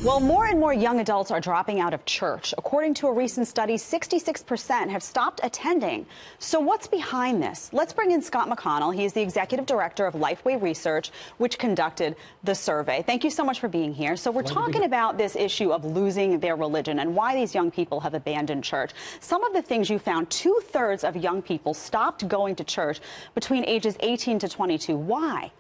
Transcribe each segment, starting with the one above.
Well, more and more young adults are dropping out of church. According to a recent study, 66% have stopped attending. So what's behind this? Let's bring in Scott McConnell. He is the executive director of Lifeway Research, which conducted the survey. Thank you so much for being here. So we're talking about this issue of losing their religion and why these young people have abandoned church. Some of the things you found: 2/3 of young people stopped going to church between ages 18 to 22. Why?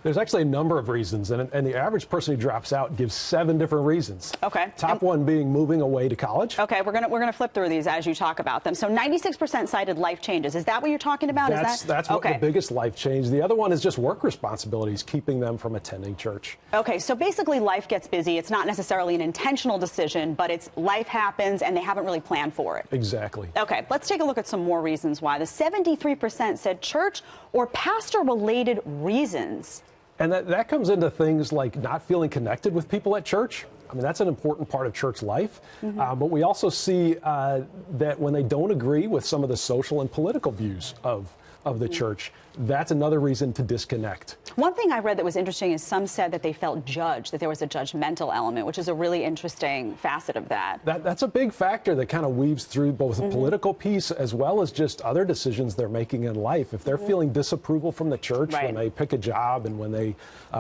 There's actually a number of reasons, and the average person who drops out gives 7 different reasons. Okay. Top one being moving away to college. Okay, we're gonna flip through these as you talk about them. So 96% cited life changes. Is that what you're talking about? That's what the biggest life change. The other one is just work responsibilities keeping them from attending church. Okay, so basically life gets busy. It's not necessarily an intentional decision, but it's life happens and they haven't really planned for it. Exactly. Okay, let's take a look at some more reasons why. The 73% said church or pastor-related reasons. And that comes into things like not feeling connected with people at church. I mean, that's an important part of church life. But we also see that when they don't agree with some of the social and political views of the church, that's another reason to disconnect. One thing I read that was interesting is some said that they felt judged, that there was a judgmental element, which is a really interesting facet of that. That's a big factor that kind of weaves through both the political piece as well as just other decisions they're making in life. If they're feeling disapproval from the church when they pick a job and when they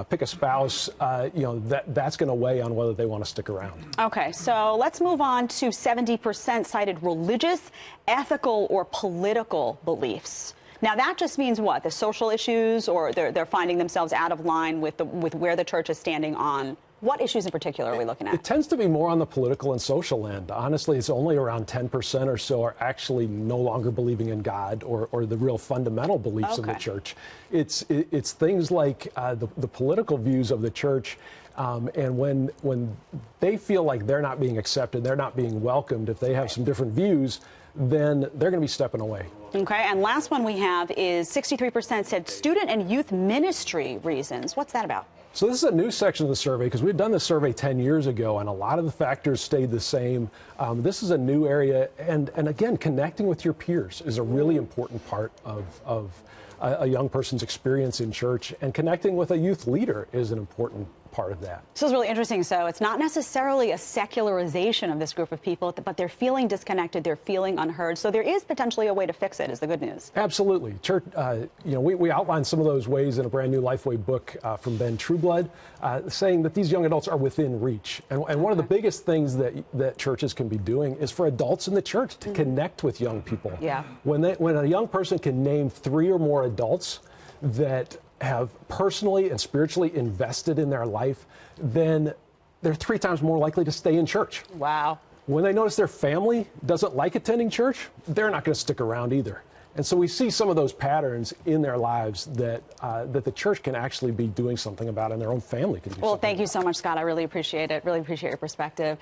pick a spouse, that's going to weigh on whether they want to stick around. Okay, so let's move on to 70% cited religious, ethical, or political beliefs. Now, that just means what? The social issues, or they're finding themselves out of line with where the church is standing on. What issues in particular are we looking at? It tends to be more on the political and social end. Honestly, it's only around 10% or so are actually no longer believing in God or the real fundamental beliefs of the church. It's things like the political views of the church. And when they feel like they're not being accepted, they're not being welcomed, if they have some different views, then they're going to be stepping away. Okay, and last one we have is 63% said student and youth ministry reasons. What's that about? So this is a new section of the survey because we've done this survey 10 years ago, and a lot of the factors stayed the same. This is a new area, and again, connecting with your peers is a really important part of a young person's experience in church, and connecting with a youth leader is an important part of that. So it's really interesting. So it's not necessarily a secularization of this group of people, but they're feeling disconnected, they're feeling unheard. So there is potentially a way to fix it, is the good news. Absolutely. Church, we outlined some of those ways in a brand new Lifeway book from Ben Trueblood, saying that these young adults are within reach. And one of the biggest things that churches can be doing is for adults in the church to connect with young people. Yeah. When a young person can name 3 or more adults that have personally and spiritually invested in their life, then they're 3 times more likely to stay in church. Wow. When they notice their family doesn't like attending church, they're not going to stick around either. And so we see some of those patterns in their lives that the church can actually be doing something about, and their own family can do something. Well, thank you so much, Scott. I really appreciate it. Really appreciate your perspective.